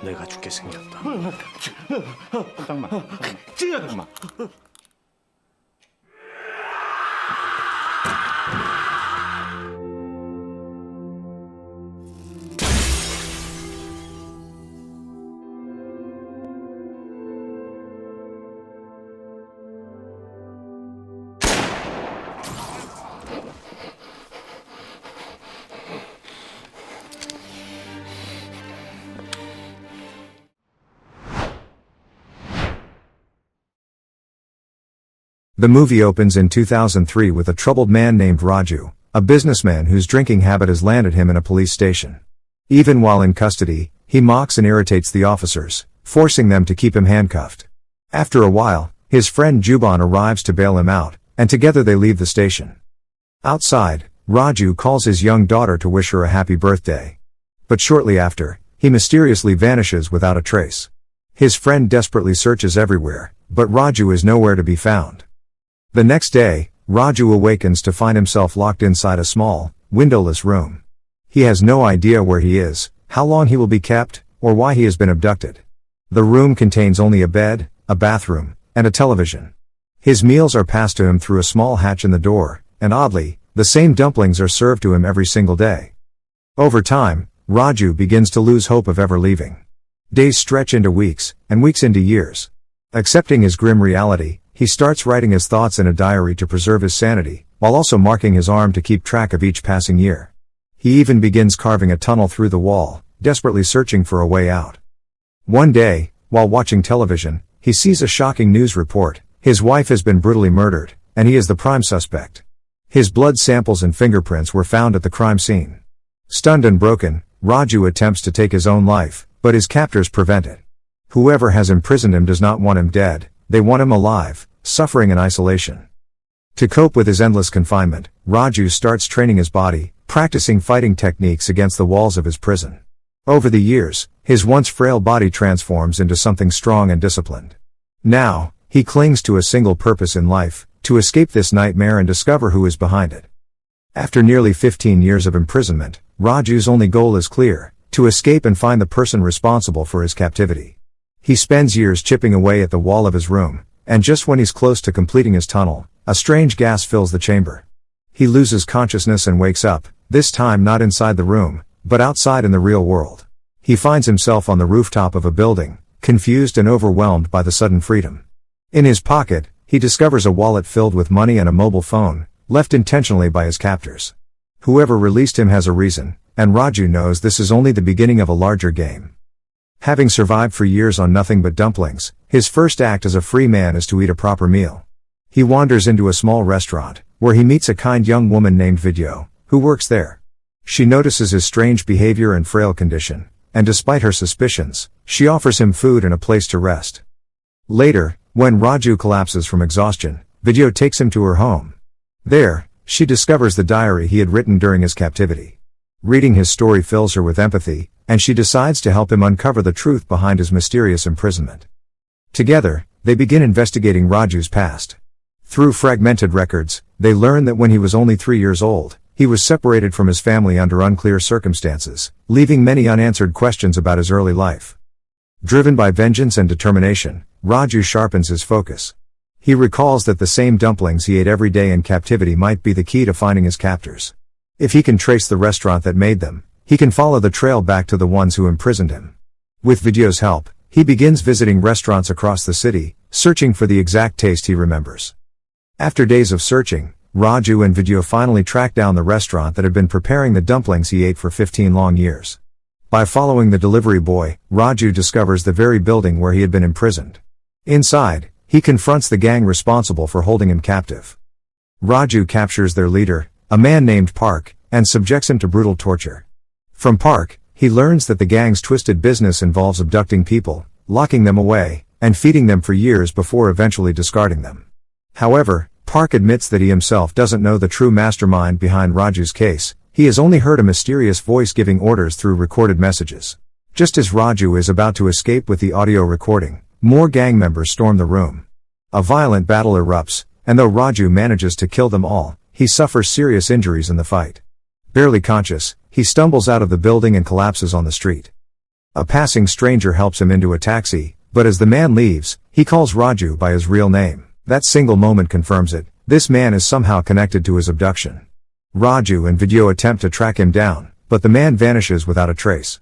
내가 죽게 생겼다. 잠깐만. The movie opens in 2003 with a troubled man named Raju, a businessman whose drinking habit has landed him in a police station. Even while in custody, he mocks and irritates the officers, forcing them to keep him handcuffed. After a while, his friend Juban arrives to bail him out, and together they leave the station. Outside, Raju calls his young daughter to wish her a happy birthday. But shortly after, he mysteriously vanishes without a trace. His friend desperately searches everywhere, but Raju is nowhere to be found. The next day, Raju awakens to find himself locked inside a small, windowless room. He has no idea where he is, how long he will be kept, or why he has been abducted. The room contains only a bed, a bathroom, and a television. His meals are passed to him through a small hatch in the door, and oddly, the same dumplings are served to him every single day. Over time, Raju begins to lose hope of ever leaving. Days stretch into weeks, and weeks into years. Accepting his grim reality, he starts writing his thoughts in a diary to preserve his sanity, while also marking his arm to keep track of each passing year. He even begins carving a tunnel through the wall, desperately searching for a way out. One day, while watching television, he sees a shocking news report. His wife has been brutally murdered, and he is the prime suspect. His blood samples and fingerprints were found at the crime scene. Stunned and broken, Raju attempts to take his own life, but his captors prevent it. Whoever has imprisoned him does not want him dead, they want him alive, suffering in isolation. To cope with his endless confinement, Raju starts training his body, practicing fighting techniques against the walls of his prison. Over the years, his once frail body transforms into something strong and disciplined. Now, he clings to a single purpose in life, to escape this nightmare and discover who is behind it. After nearly 15 years of imprisonment, Raju's only goal is clear: to escape and find the person responsible for his captivity. He spends years chipping away at the wall of his room, and just when he's close to completing his tunnel, a strange gas fills the chamber. He loses consciousness and wakes up, this time not inside the room, but outside in the real world. He finds himself on the rooftop of a building, confused and overwhelmed by the sudden freedom. In his pocket, he discovers a wallet filled with money and a mobile phone, left intentionally by his captors. Whoever released him has a reason, and Raju knows this is only the beginning of a larger game. Having survived for years on nothing but dumplings, his first act as a free man is to eat a proper meal. He wanders into a small restaurant, where he meets a kind young woman named Vidyo, who works there. She notices his strange behavior and frail condition, and despite her suspicions, she offers him food and a place to rest. Later, when Raju collapses from exhaustion, Vidyo takes him to her home. There, she discovers the diary he had written during his captivity. Reading his story fills her with empathy, and she decides to help him uncover the truth behind his mysterious imprisonment. Together, they begin investigating Raju's past. Through fragmented records, they learn that when he was only 3 years old, he was separated from his family under unclear circumstances, leaving many unanswered questions about his early life. Driven by vengeance and determination, Raju sharpens his focus. He recalls that the same dumplings he ate every day in captivity might be the key to finding his captors. If he can trace the restaurant that made them, he can follow the trail back to the ones who imprisoned him. With Vidyo's help, he begins visiting restaurants across the city, searching for the exact taste he remembers. After days of searching, Raju and Vidyo finally track down the restaurant that had been preparing the dumplings he ate for 15 long years. By following the delivery boy, Raju discovers the very building where he had been imprisoned. Inside, he confronts the gang responsible for holding him captive. Raju captures their leader, a man named Park, and subjects him to brutal torture. From Park, he learns that the gang's twisted business involves abducting people, locking them away, and feeding them for years before eventually discarding them. However, Park admits that he himself doesn't know the true mastermind behind Raju's case. He has only heard a mysterious voice giving orders through recorded messages. Just as Raju is about to escape with the audio recording, more gang members storm the room. A violent battle erupts, and though Raju manages to kill them all, he suffers serious injuries in the fight. Barely conscious, he stumbles out of the building and collapses on the street. A passing stranger helps him into a taxi, but as the man leaves, he calls Raju by his real name. That single moment confirms it. This man is somehow connected to his abduction. Raju and Vidyo attempt to track him down, but the man vanishes without a trace.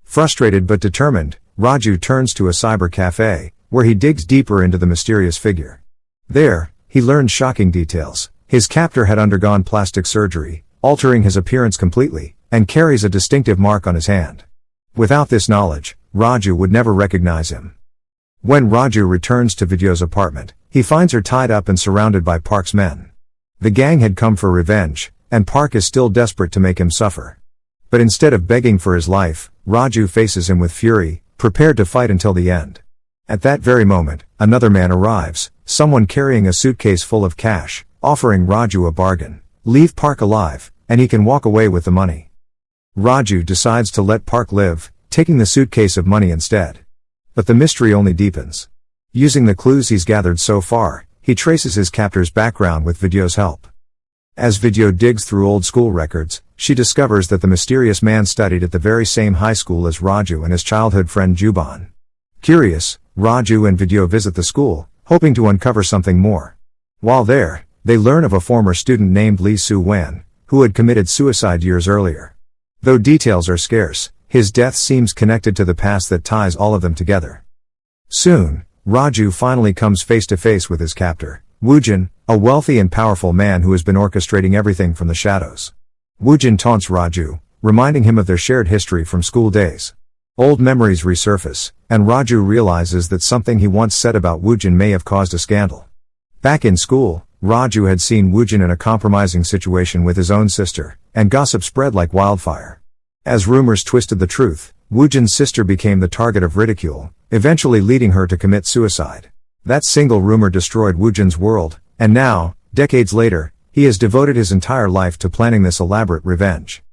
Frustrated but determined, Raju turns to a cyber cafe, where he digs deeper into the mysterious figure. There, he learns shocking details. His captor had undergone plastic surgery, altering his appearance completely, and carries a distinctive mark on his hand. Without this knowledge, Raju would never recognize him. When Raju returns to Vidyo's apartment, he finds her tied up and surrounded by Park's men. The gang had come for revenge, and Park is still desperate to make him suffer. But instead of begging for his life, Raju faces him with fury, prepared to fight until the end. At that very moment, another man arrives, someone carrying a suitcase full of cash, offering Raju a bargain. Leave Park alive, and he can walk away with the money. Raju decides to let Park live, taking the suitcase of money instead. But the mystery only deepens. Using the clues he's gathered so far, he traces his captor's background with Vidyo's help. As Vidyo digs through old school records, she discovers that the mysterious man studied at the very same high school as Raju and his childhood friend Juban. Curious, Raju and Vidyo visit the school, hoping to uncover something more. While there, they learn of a former student named Lee Soo-wan, who had committed suicide years earlier. Though details are scarce, his death seems connected to the past that ties all of them together. Soon, Raju finally comes face to face with his captor, Woojin, a wealthy and powerful man who has been orchestrating everything from the shadows. Woojin taunts Raju, reminding him of their shared history from school days. Old memories resurface, and Raju realizes that something he once said about Woojin may have caused a scandal. Back in school, Raju had seen Woojin in a compromising situation with his own sister, and gossip spread like wildfire. As rumors twisted the truth, Woojin's sister became the target of ridicule, eventually leading her to commit suicide. That single rumor destroyed Woojin's world, and now, decades later, he has devoted his entire life to planning this elaborate revenge.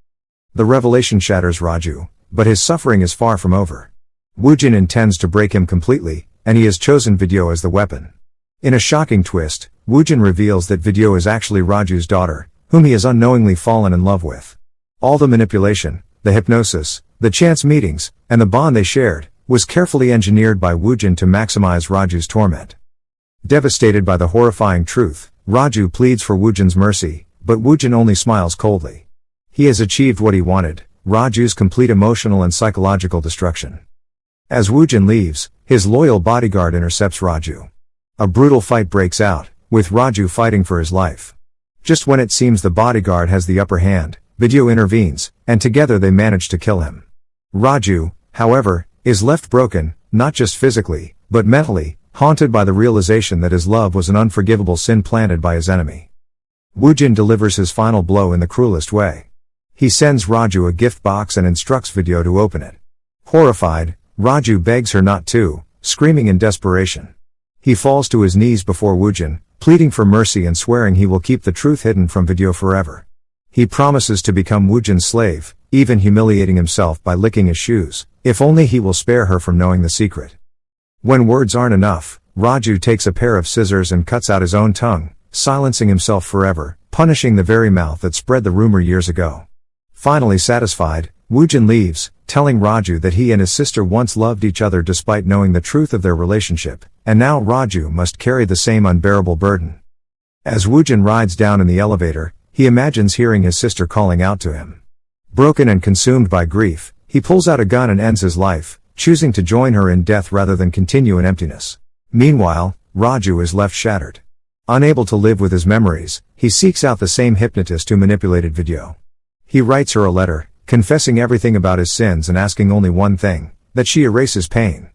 The revelation shatters Raju, but his suffering is far from over. Woojin intends to break him completely, and he has chosen Vidyo as the weapon. In a shocking twist, Woojin reveals that Vidyo is actually Raju's daughter, whom he has unknowingly fallen in love with. All the manipulation, the hypnosis, the chance meetings, and the bond they shared, was carefully engineered by Woojin to maximize Raju's torment. Devastated by the horrifying truth, Raju pleads for Woojin's mercy, but Woojin only smiles coldly. He has achieved what he wanted, Raju's complete emotional and psychological destruction. As Woojin leaves, his loyal bodyguard intercepts Raju. A brutal fight breaks out, with Raju fighting for his life. Just when it seems the bodyguard has the upper hand, Vidyo intervenes, and together they manage to kill him. Raju, however, is left broken, not just physically, but mentally, haunted by the realization that his love was an unforgivable sin planted by his enemy. Woojin delivers his final blow in the cruelest way. He sends Raju a gift box and instructs Vidyo to open it. Horrified, Raju begs her not to, screaming in desperation. He falls to his knees before Woojin, pleading for mercy and swearing he will keep the truth hidden from Vidyo forever. He promises to become Woojin's slave, even humiliating himself by licking his shoes, if only he will spare her from knowing the secret. When words aren't enough, Raju takes a pair of scissors and cuts out his own tongue, silencing himself forever, punishing the very mouth that spread the rumor years ago. Finally satisfied, Woojin leaves, telling Raju that he and his sister once loved each other despite knowing the truth of their relationship, and now Raju must carry the same unbearable burden. As Woojin rides down in the elevator, he imagines hearing his sister calling out to him. Broken and consumed by grief, he pulls out a gun and ends his life, choosing to join her in death rather than continue in emptiness. Meanwhile, Raju is left shattered. Unable to live with his memories, he seeks out the same hypnotist who manipulated Vidyo. He writes her a letter, confessing everything about his sins and asking only one thing, that she erase his pain.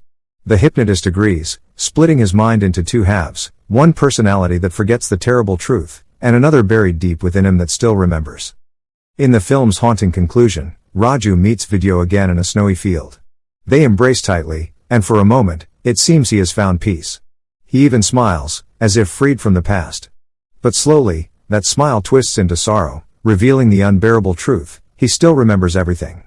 The hypnotist agrees, splitting his mind into two halves, one personality that forgets the terrible truth, and another buried deep within him that still remembers. In the film's haunting conclusion, Raju meets Vidyo again in a snowy field. They embrace tightly, and for a moment, it seems he has found peace. He even smiles, as if freed from the past. But slowly, that smile twists into sorrow, revealing the unbearable truth: he still remembers everything.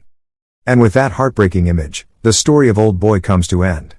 And with that heartbreaking image, the story of Oldboy comes to end.